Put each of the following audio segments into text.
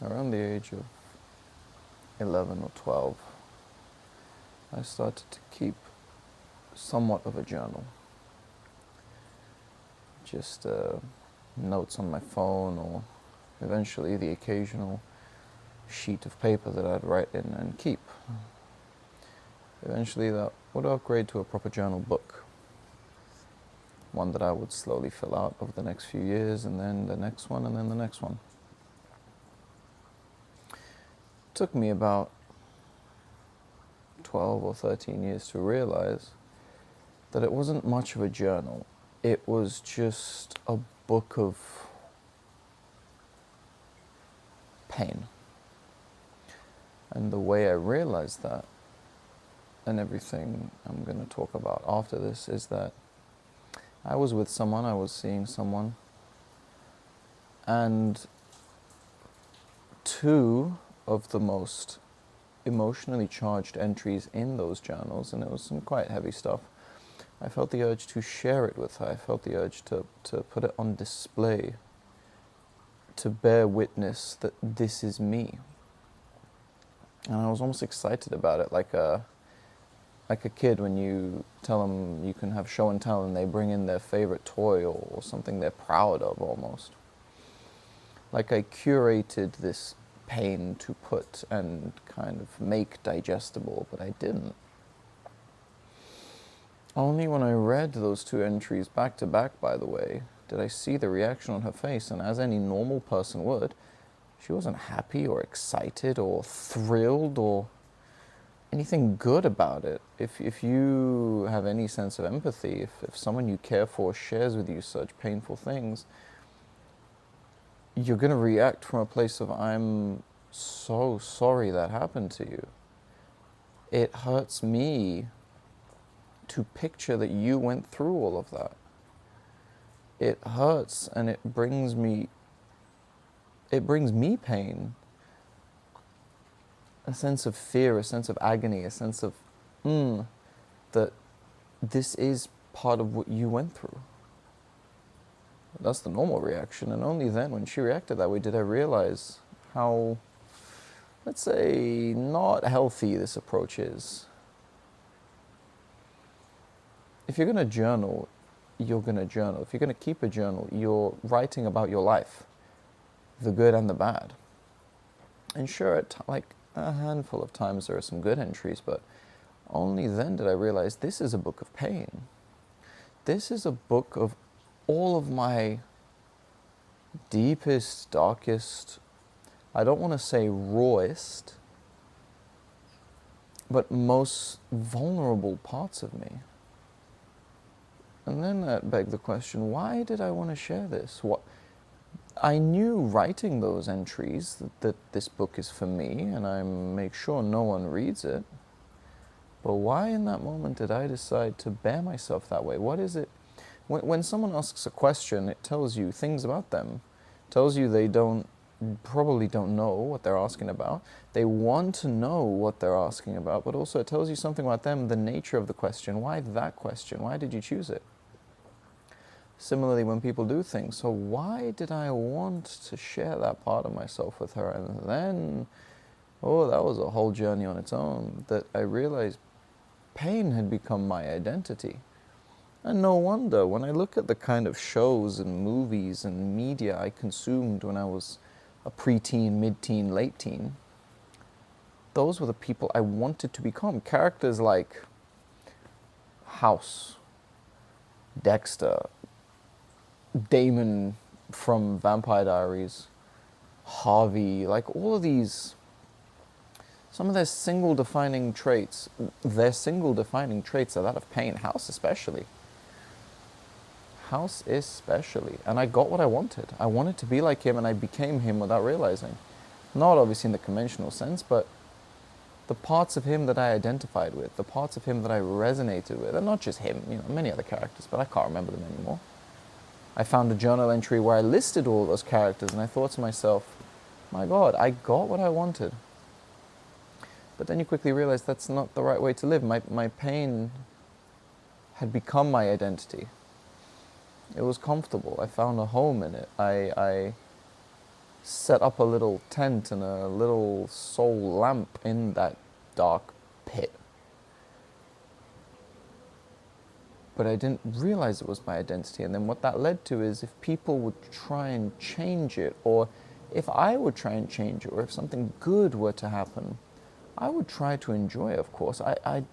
Around the age of 11 or 12, I started to keep somewhat of a journal. Just notes on my phone, or eventually the occasional sheet of paper that I'd write in and keep. Eventually that would upgrade to a proper journal book, one that I would slowly fill out over the next few years, and then the next one, and then the next one. It took me about 12 or 13 years to realize that it wasn't much of a journal. It was just a book of pain. And the way I realized that, and everything I'm going to talk about after this, is that I was with someone, I was seeing someone, and two of the most emotionally charged entries in those journals, and it was some quite heavy stuff, I felt the urge to share it with her. I felt the urge to put it on display, to bear witness that this is me. And I was almost excited about it, like a kid when you tell them you can have show and tell and they bring in their favorite toy or something they're proud of almost. Like I curated this pain to put and kind of make digestible, but I didn't. Only when I read those two entries back to back, by the way, did I see the reaction on her face, and as any normal person would, she wasn't happy or excited or thrilled or anything good about it. If you have any sense of empathy, if someone you care for shares with you such painful things, you're going to react from a place of, I'm so sorry that happened to you. It hurts me to picture that you went through all of that. It hurts, and it brings me pain, a sense of fear, a sense of agony, a sense of that this is part of what you went through. That's the normal reaction, and only then, when she reacted that way, did I realize how, let's say, not healthy this approach is. If you're going to journal, you're going to journal. If you're going to keep a journal, you're writing about your life, the good and the bad. And sure, like a handful of times there are some good entries, but only then did I realize this is a book of pain. This is a book of all of my deepest, darkest, I don't want to say rawest, but most vulnerable parts of me. And then that begged the question, why did I want to share this? What I knew writing those entries that this book is for me, and I make sure no one reads it. But why in that moment did I decide to bear myself that way? What is it? When someone asks a question, it tells you things about them. It tells you they probably don't know what they're asking about. They want to know what they're asking about, but also it tells you something about them, the nature of the question. Why that question? Why did you choose it? Similarly, when people do things, so why did I want to share that part of myself with her? And then, that was a whole journey on its own, that I realized pain had become my identity. And no wonder, when I look at the kind of shows and movies and media I consumed when I was a preteen, mid-teen, late teen, those were the people I wanted to become. Characters like House, Dexter, Damon from Vampire Diaries, Harvey, like all of these, some of their single defining traits are that of pain. House especially. And I got what I wanted. I wanted to be like him, and I became him without realizing. Not obviously in the conventional sense, but the parts of him that I identified with, the parts of him that I resonated with, and not just him, many other characters, but I can't remember them anymore. I found a journal entry where I listed all those characters, and I thought to myself, my God, I got what I wanted. But then you quickly realize that's not the right way to live. My pain had become my identity. It was comfortable. I found a home in it. I set up a little tent and a little soul lamp in that dark pit. But I didn't realize it was my identity. And then what that led to is if people would try and change it, or if I would try and change it, or if something good were to happen, I would try to enjoy it, of course. I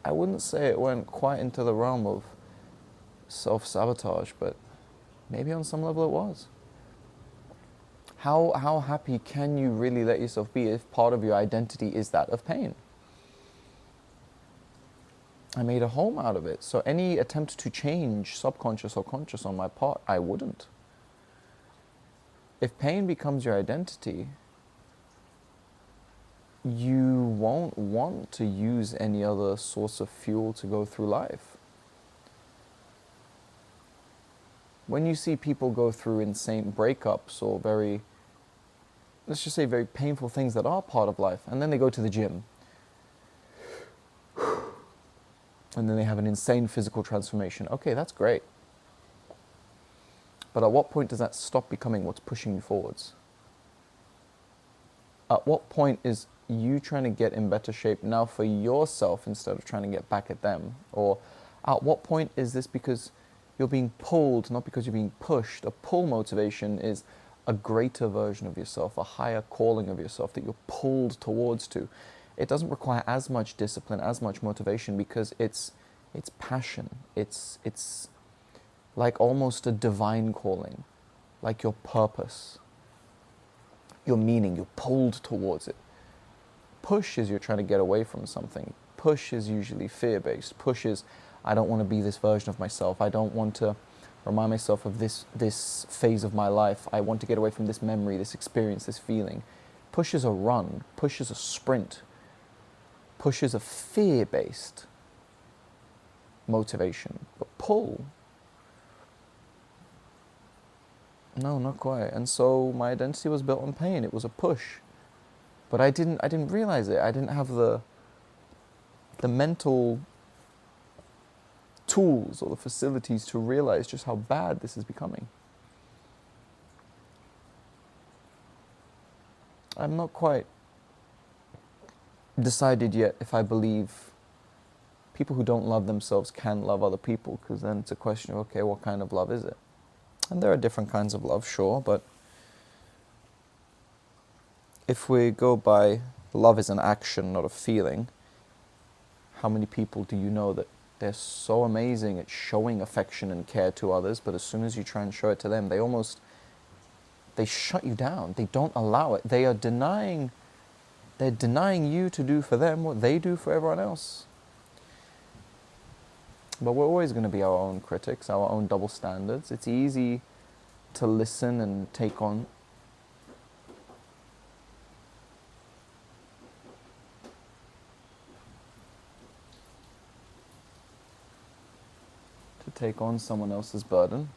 wouldn't say it went quite into the realm of self-sabotage, but maybe on some level it was. How happy can you really let yourself be if part of your identity is that of pain? I made a home out of it. So any attempt to change, subconscious or conscious on my part, I wouldn't. If pain becomes your identity, you won't want to use any other source of fuel to go through life. When you see people go through insane breakups or let's just say very painful things that are part of life, and then they go to the gym, and then they have an insane physical transformation. Okay, that's great. But at what point does that stop becoming what's pushing you forwards? At what point is you trying to get in better shape now for yourself instead of trying to get back at them? Or at what point is this because you're being pulled, not because you're being pushed? A pull motivation is a greater version of yourself, a higher calling of yourself that you're pulled towards to. It doesn't require as much discipline, as much motivation, because it's passion. It's like almost a divine calling, like your purpose, your meaning. You're pulled towards it. Push is you're trying to get away from something. Push is usually fear-based. Push is, I don't want to be this version of myself. I don't want to remind myself of this phase of my life. I want to get away from this memory, this experience, this feeling. Push is a run. Push is a sprint. Push is a fear-based motivation. But pull, no, not quite. And so my identity was built on pain. It was a push. But I didn't realize it. I didn't have the mental tools or the facilities to realize just how bad this is becoming. I'm not quite decided yet if I believe people who don't love themselves can love other people, because then it's a question of, okay, what kind of love is it? And there are different kinds of love, sure, but if we go by love is an action, not a feeling, how many people do you know that they're so amazing at showing affection and care to others, but as soon as you try and show it to them, they shut you down. They don't allow it. They're denying you to do for them what they do for everyone else. But we're always going to be our own critics, our own double standards. It's easy to listen and take on. To take on someone else's burden.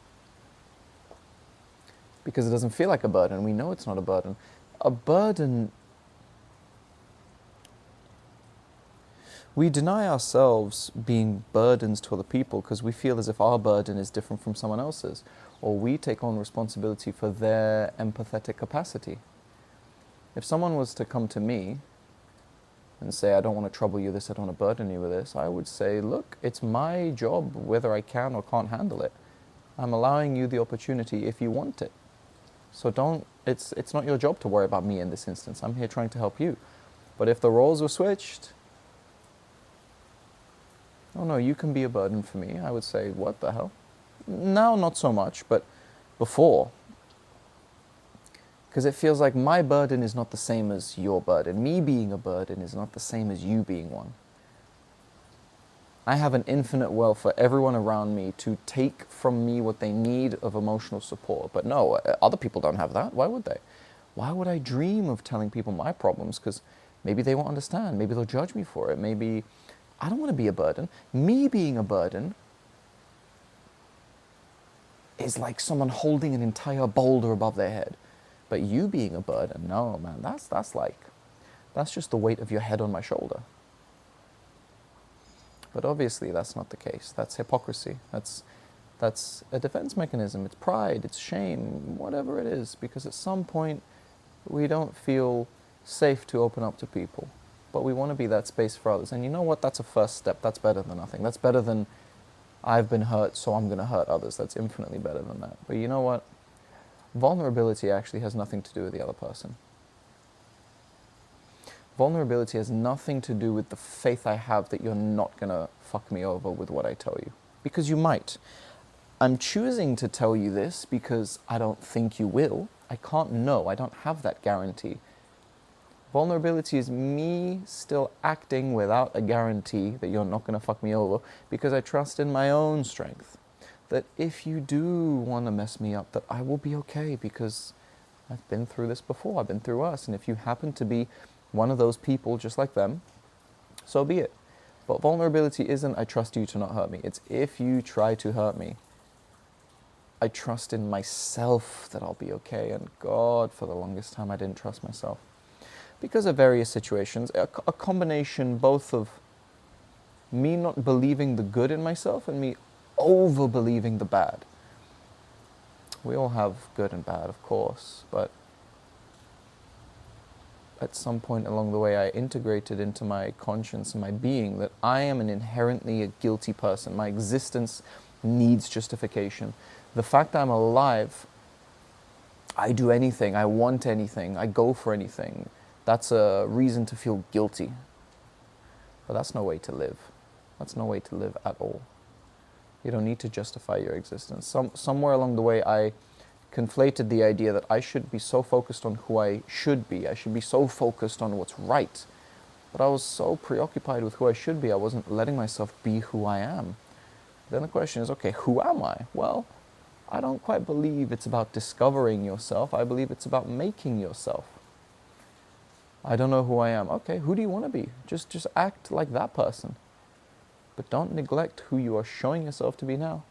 Because it doesn't feel like a burden. We know it's not a burden. A burden, we deny ourselves being burdens to other people because we feel as if our burden is different from someone else's, or we take on responsibility for their empathetic capacity. If someone was to come to me and say, I don't want to trouble you with this, I don't want to burden you with this, I would say, look, it's my job whether I can or can't handle it. I'm allowing you the opportunity if you want it. So it's not your job to worry about me in this instance. I'm here trying to help you. But if the roles were switched, oh no, you can be a burden for me, I would say, what the hell? Now, not so much, but before. Because it feels like my burden is not the same as your burden. Me being a burden is not the same as you being one. I have an infinite wealth for everyone around me to take from me what they need of emotional support. But no, other people don't have that. Why would they? Why would I dream of telling people my problems? Because maybe they won't understand. Maybe they'll judge me for it. Maybe I don't want to be a burden. Me being a burden is like someone holding an entire boulder above their head. But you being a burden, no, man, that's just the weight of your head on my shoulder. But obviously that's not the case. That's hypocrisy. That's a defense mechanism. It's pride, it's shame, whatever it is. Because at some point, We don't feel safe to open up to people, but we want to be that space for others. And you know what? That's a first step. That's better than nothing. That's better than I've been hurt, so I'm going to hurt others. That's infinitely better than that. But you know what? Vulnerability actually has nothing to do with the other person. Vulnerability has nothing to do with the faith I have that you're not going to fuck me over with what I tell you. Because you might. I'm choosing to tell you this because I don't think you will. I can't know. I don't have that guarantee. Vulnerability is me still acting without a guarantee that you're not going to fuck me over because I trust in my own strength. That if you do want to mess me up, that I will be okay because I've been through this before. I've been through us. And if you happen to be one of those people just like them, so be it. But vulnerability isn't I trust you to not hurt me. It's if you try to hurt me, I trust in myself that I'll be okay. And God, for the longest time, I didn't trust myself. Because of various situations, a combination both of me not believing the good in myself and me over-believing the bad. We all have good and bad, of course, but at some point along the way I integrated into my conscience and my being that I am an inherently a guilty person. My existence needs justification. The fact that I'm alive, I do anything, I want anything, I go for anything, that's a reason to feel guilty. But that's no way to live. That's no way to live at all. You don't need to justify your existence. Somewhere along the way, I conflated the idea that I should be so focused on who I should be. I should be so focused on what's right. But I was so preoccupied with who I should be, I wasn't letting myself be who I am. Then the question is, okay, who am I? Well, I don't quite believe it's about discovering yourself. I believe it's about making yourself. I don't know who I am. Okay, who do you want to be? Just act like that person. But don't neglect who you are showing yourself to be now.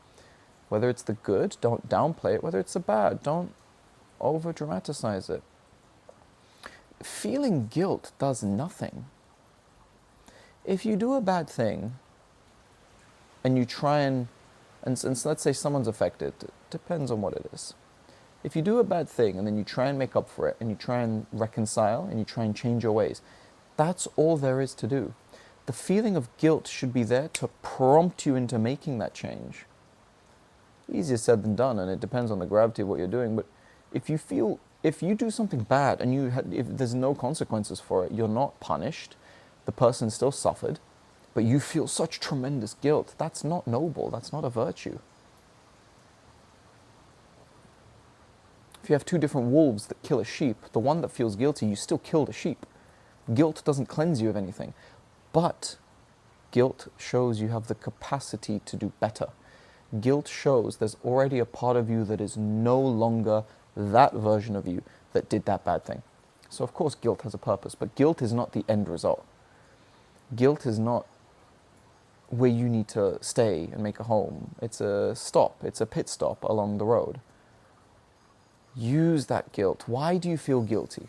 Whether it's the good, don't downplay it. Whether it's the bad, don't over-dramatize it. Feeling guilt does nothing. If you do a bad thing, and you try and let's say someone's affected, it depends on what it is. If you do a bad thing and then you try and make up for it and you try and reconcile and you try and change your ways, that's all there is to do. The feeling of guilt should be there to prompt you into making that change. Easier said than done, and it depends on the gravity of what you're doing, but if you do something bad and if there's no consequences for it, you're not punished, the person still suffered, but you feel such tremendous guilt, that's not noble, that's not a virtue. If you have two different wolves that kill a sheep, the one that feels guilty, you still killed a sheep. Guilt doesn't cleanse you of anything, but guilt shows you have the capacity to do better. Guilt shows there's already a part of you that is no longer that version of you that did that bad thing. So of course guilt has a purpose, but guilt is not the end result. Guilt is not where you need to stay and make a home. It's a stop, it's a pit stop along the road. Use that guilt. Why do you feel guilty?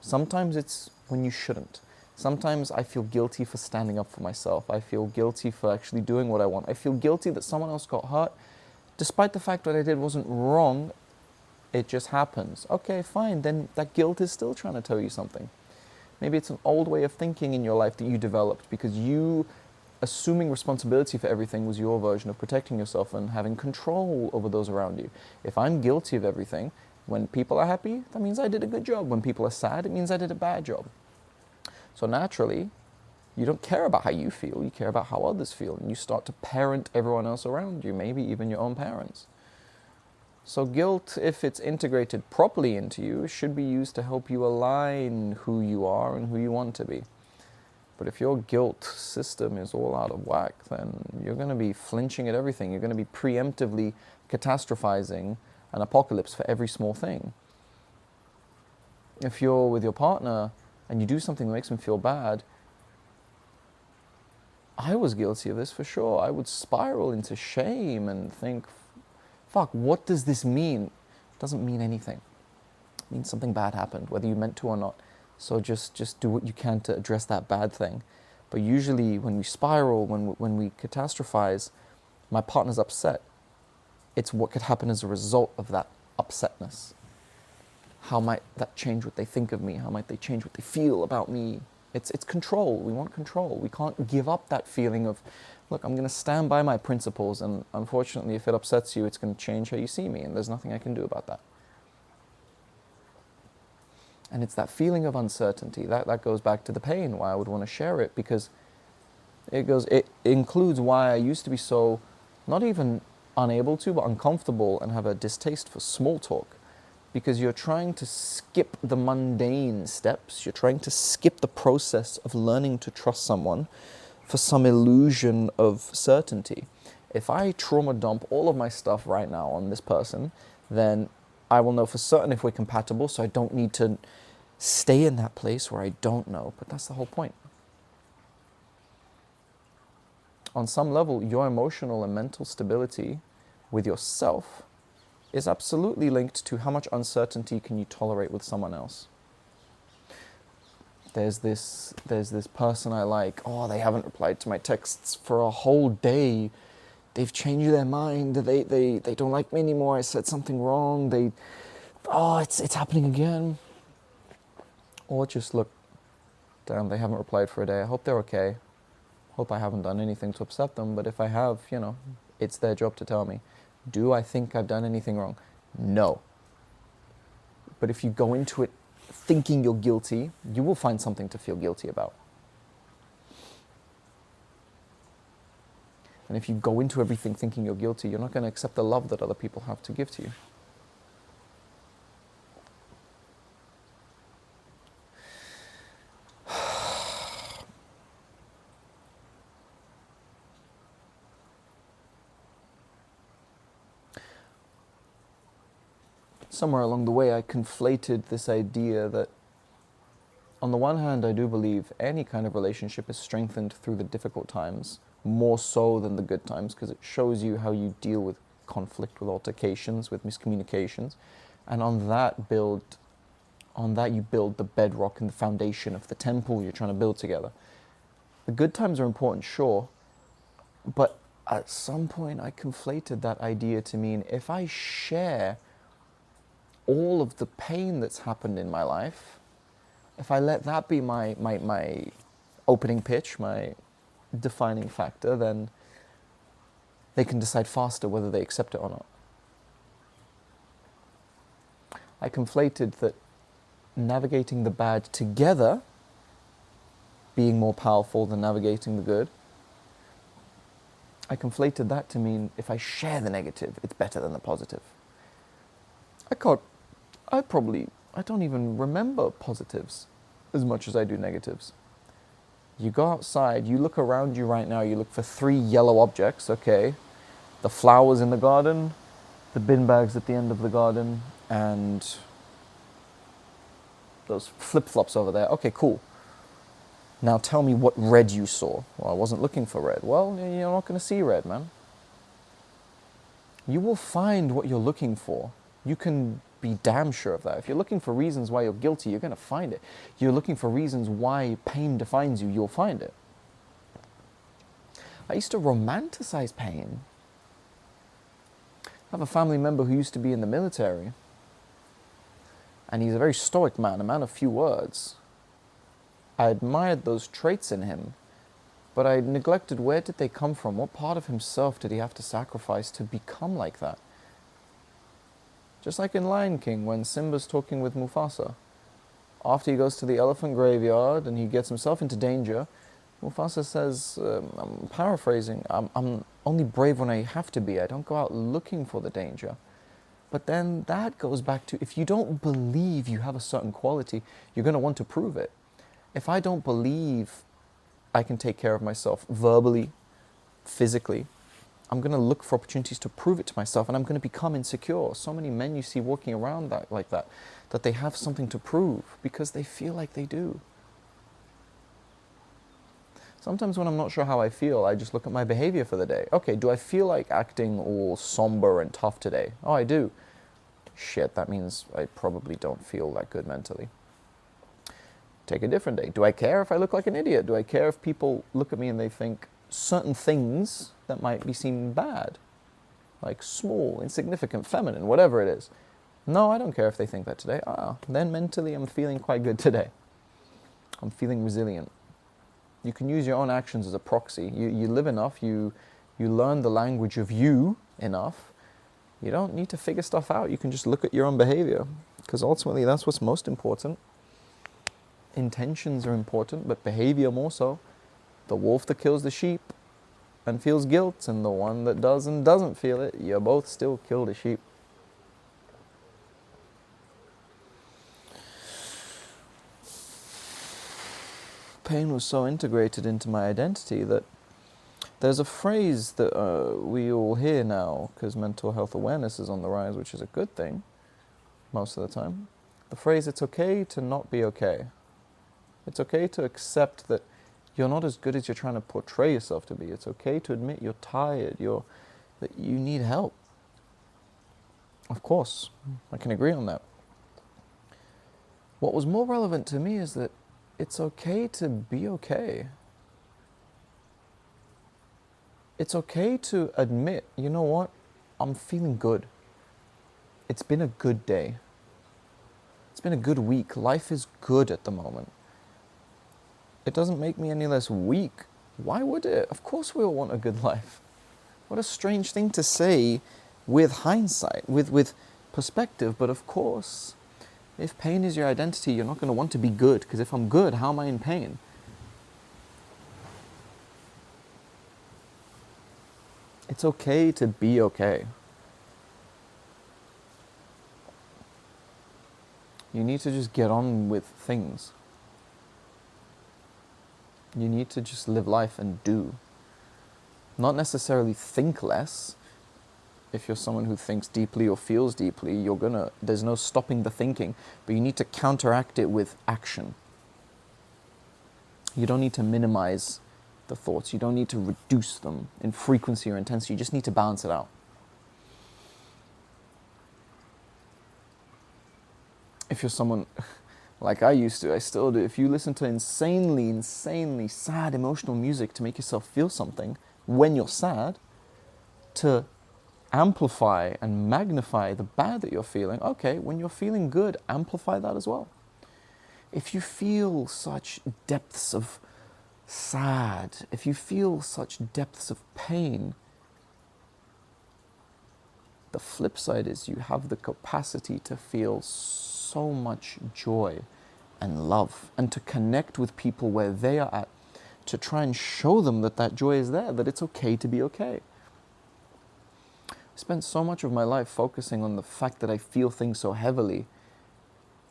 Sometimes it's when you shouldn't. Sometimes I feel guilty for standing up for myself. I feel guilty for actually doing what I want. I feel guilty that someone else got hurt. Despite the fact what I did wasn't wrong, it just happens. Okay, fine, then that guilt is still trying to tell you something. Maybe it's an old way of thinking in your life that you developed because you assuming responsibility for everything was your version of protecting yourself and having control over those around you. If I'm guilty of everything, when people are happy, that means I did a good job. When people are sad, it means I did a bad job. So naturally, you don't care about how you feel, you care about how others feel, and you start to parent everyone else around you, maybe even your own parents. So guilt, if it's integrated properly into you, should be used to help you align who you are and who you want to be. But if your guilt system is all out of whack, then you're going to be flinching at everything. You're going to be preemptively catastrophizing an apocalypse for every small thing. If you're with your partner and you do something that makes them feel bad, I was guilty of this for sure. I would spiral into shame and think, fuck, what does this mean? It doesn't mean anything. It means something bad happened, whether you meant to or not. So just do what you can to address that bad thing. But usually when we spiral, when we catastrophize, my partner's upset. It's what could happen as a result of that upsetness. how might that change what they think of me? How might they change what they feel about me? It's control. We want control. We can't give up that feeling of, look, I'm going to stand by my principles, and unfortunately, if it upsets you, it's going to change how you see me, and there's nothing I can do about that. And it's that feeling of uncertainty. That goes back to the pain, why I would want to share it, because it includes why I used to be so, not even unable to, but uncomfortable and have a distaste for small talk. Because you're trying to skip the mundane steps. You're trying to skip the process of learning to trust someone for some illusion of certainty. If I trauma dump all of my stuff right now on this person, then I will know for certain if we're compatible, so I don't need to stay in that place where I don't know. But that's the whole point. On some level, your emotional and mental stability with yourself is absolutely linked to how much uncertainty can you tolerate with someone else. There's this person I like, oh, they haven't replied to my texts for a whole day. They've changed their mind. They don't like me anymore. I said something wrong. It's happening again. Or just look, damn, they haven't replied for a day. I hope they're okay. Hope I haven't done anything to upset them. But if I have, it's their job to tell me. Do I think I've done anything wrong? No. But if you go into it thinking you're guilty, you will find something to feel guilty about. And if you go into everything thinking you're guilty, you're not going to accept the love that other people have to give to you. Somewhere along the way, I conflated this idea that, on the one hand, I do believe any kind of relationship is strengthened through the difficult times, more so than the good times, because it shows you how you deal with conflict, with altercations, with miscommunications, and on that you build the bedrock and the foundation of the temple you're trying to build together. The good times are important, sure, but at some point I conflated that idea to mean if I share all of the pain that's happened in my life, if I let that be my opening pitch, my defining factor, then they can decide faster whether they accept it or not. I conflated that navigating the bad together being more powerful than navigating the good. I conflated that to mean if I share the negative, it's better than the positive. I don't even remember positives as much as I do negatives. You go outside, you look around you right now, you look for 3 yellow objects, okay? The flowers in the garden, the bin bags at the end of the garden, and those flip-flops over there. Okay, cool. Now tell me what red you saw. Well, I wasn't looking for red. Well, you're not going to see red, man. You will find what you're looking for. You can be damn sure of that. If you're looking for reasons why you're guilty, you're going to find it. You're looking for reasons why pain defines you, you'll find it. I used to romanticize pain. I have a family member who used to be in the military, and he's a very stoic man, a man of few words. I admired those traits in him, but I neglected where did they come from? What part of himself did he have to sacrifice to become like that? Just like in Lion King, when Simba's talking with Mufasa. After he goes to the elephant graveyard and he gets himself into danger, Mufasa says, I'm paraphrasing, I'm only brave when I have to be. I don't go out looking for the danger. But then that goes back to, if you don't believe you have a certain quality, you're going to want to prove it. If I don't believe I can take care of myself verbally, physically, I'm going to look for opportunities to prove it to myself, and I'm going to become insecure. So many men you see walking around like that they have something to prove because they feel like they do. Sometimes when I'm not sure how I feel, I just look at my behavior for the day. Okay, do I feel like acting all somber and tough today? Oh, I do. Shit, that means I probably don't feel that good mentally. Take a different day. Do I care if I look like an idiot? Do I care if people look at me and they think certain things that might be seen bad, like small, insignificant, feminine, whatever it is? No, I don't care if they think that today. Then mentally I'm feeling quite good today. I'm feeling resilient. You can use your own actions as a proxy. You live enough, you learn the language of you enough. You don't need to figure stuff out. You can just look at your own behavior, because ultimately that's what's most important. Intentions are important, but behavior more so. The wolf that kills the sheep and feels guilt, and the one that does and doesn't feel it, you both still kill the sheep. Pain was so integrated into my identity that there's a phrase that we all hear now, because mental health awareness is on the rise, which is a good thing most of the time. The phrase, it's okay to not be okay. It's okay to accept that you're not as good as you're trying to portray yourself to be. It's okay to admit you're tired, that you need help. Of course, I can agree on that. What was more relevant to me is that it's okay to be okay. It's okay to admit, you know what, I'm feeling good. It's been a good day. It's been a good week. Life is good at the moment. It doesn't make me any less weak. Why would it? Of course we all want a good life. What a strange thing to say with hindsight, with perspective, but of course, if pain is your identity, you're not going to want to be good, because if I'm good, how am I in pain? It's okay to be okay. You need to just get on with things. You need to just live life and do. Not necessarily think less. If you're someone who thinks deeply or feels deeply, there's no stopping the thinking, but you need to counteract it with action. You don't need to minimize the thoughts. You don't need to reduce them in frequency or intensity. You just need to balance it out. If you're someone like I used to, I still do, if you listen to insanely sad emotional music to make yourself feel something when you're sad, to amplify and magnify the bad that you're feeling, okay, when you're feeling good, amplify that as well. If you feel such depths of sad, if you feel such depths of pain, the flip side is you have the capacity to feel so much joy and love, and to connect with people where they are at, to try and show them that that joy is there, that it's okay to be okay. I spent so much of my life focusing on the fact that I feel things so heavily,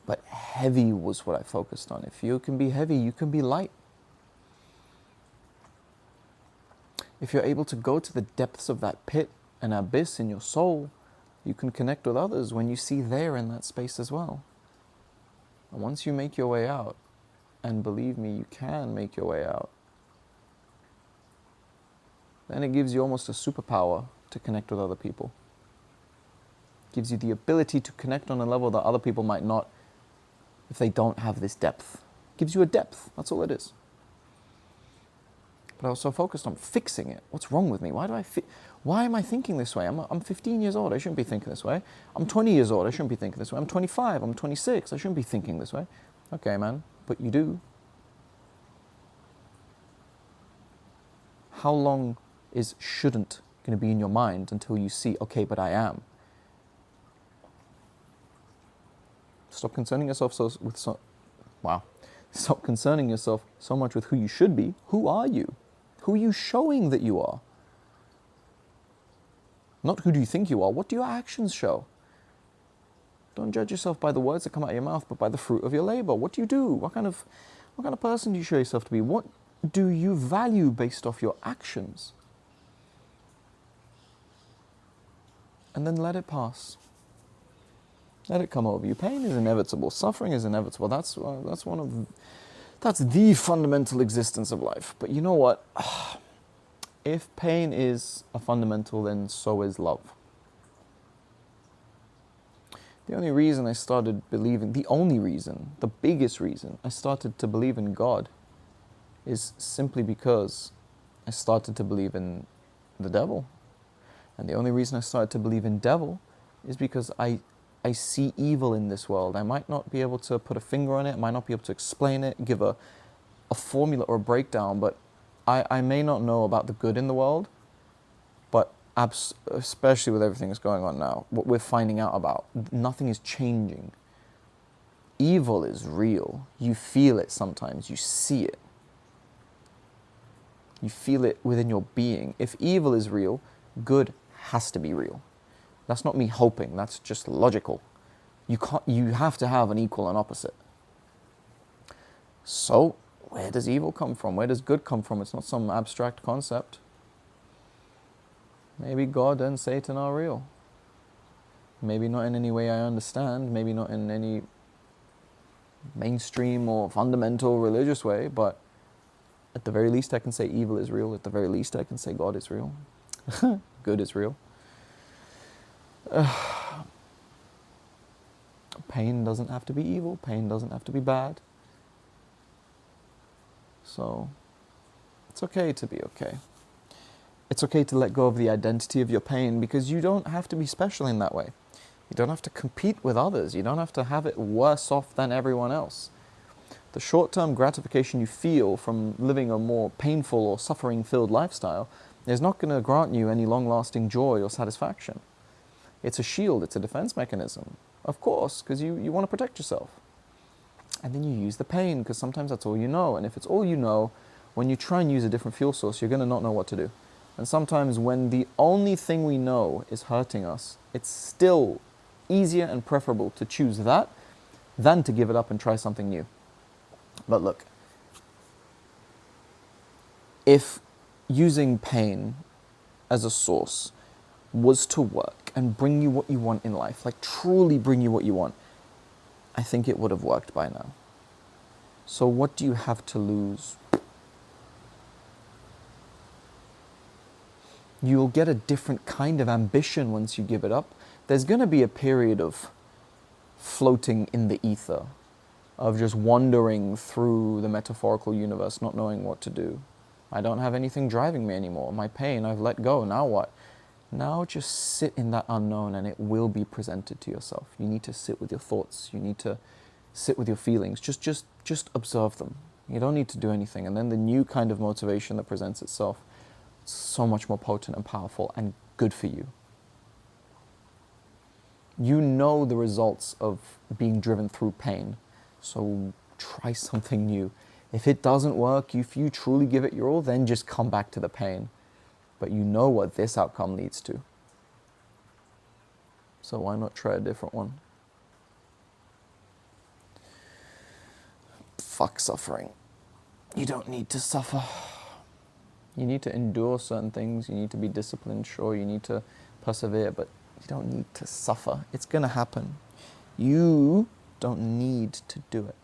but heavy was what I focused on. If you can be heavy, you can be light. If you're able to go to the depths of that pit and abyss in your soul, you can connect with others when you see they're in that space as well. And once you make your way out, and believe me, you can make your way out, then it gives you almost a superpower to connect with other people. It gives you the ability to connect on a level that other people might not if they don't have this depth. It gives you a depth, that's all it is. But I was so focused on fixing it. What's wrong with me? Why am I thinking this way? I'm 15 years old, I shouldn't be thinking this way. I'm 20 years old, I shouldn't be thinking this way. I'm 25, I'm 26, I shouldn't be thinking this way. Okay, man, but you do. How long is shouldn't going to be in your mind until you see, okay, but I am? Stop concerning yourself Stop concerning yourself so much with who you should be. Who are you? Who are you showing that you are? Not who do you think you are, what do your actions show? Don't judge yourself by the words that come out of your mouth, but by the fruit of your labor. What do you do? What kind of person do you show yourself to be? What do you value based off your actions? And then let it pass. Let it come over you. Pain is inevitable. Suffering is inevitable. That's the fundamental existence of life. But you know what? If pain is a fundamental, then so is love. The only reason I started believing, the biggest reason I started to believe in God is simply because I started to believe in the devil. And the only reason I started to believe in devil is because I I see evil in this world. I might not be able to put a finger on it, I might not be able to explain it, give a formula or a breakdown, but I may not know about the good in the world, but especially with everything that's going on now, what we're finding out about, nothing is changing. Evil is real. You feel it sometimes, you see it. You feel it within your being. If evil is real, good has to be real. That's not me hoping, that's just logical. You have to have an equal and opposite. So, where does evil come from? Where does good come from? It's not some abstract concept. Maybe God and Satan are real. Maybe not in any way I understand, maybe not in any mainstream or fundamental religious way, but at the very least I can say evil is real. At the very least I can say God is real. Good is real. Pain doesn't have to be evil. Pain doesn't have to be bad. So it's okay to be okay. It's okay to let go of the identity of your pain, because you don't have to be special in that way. You don't have to compete with others. You don't have to have it worse off than everyone else. The short-term gratification you feel from living a more painful or suffering-filled lifestyle is not going to grant you any long-lasting joy or satisfaction. It's a shield, it's a defense mechanism. Of course, because you want to protect yourself. And then you use the pain, because sometimes that's all you know. And if it's all you know, when you try and use a different fuel source, you're going to not know what to do. And sometimes when the only thing we know is hurting us, it's still easier and preferable to choose that than to give it up and try something new. But look, if using pain as a source was to work and bring you what you want in life, like truly bring you what you want, I think it would have worked by now. So what do you have to lose? You'll get a different kind of ambition once you give it up. There's going to be a period of floating in the ether, of just wandering through the metaphorical universe, not knowing what to do. I don't have anything driving me anymore. My pain, I've let go. Now what? Now just sit in that unknown, and it will be presented to yourself. You need to sit with your thoughts. You need to sit with your feelings. Just observe them. You don't need to do anything. And then the new kind of motivation that presents itself, it's so much more potent and powerful and good for you. You know the results of being driven through pain. So try something new. If it doesn't work, if you truly give it your all, then just come back to the pain. But you know what this outcome leads to. So why not try a different one? Fuck suffering. You don't need to suffer. You need to endure certain things. You need to be disciplined, sure. You need to persevere, but you don't need to suffer. It's going to happen. You don't need to do it.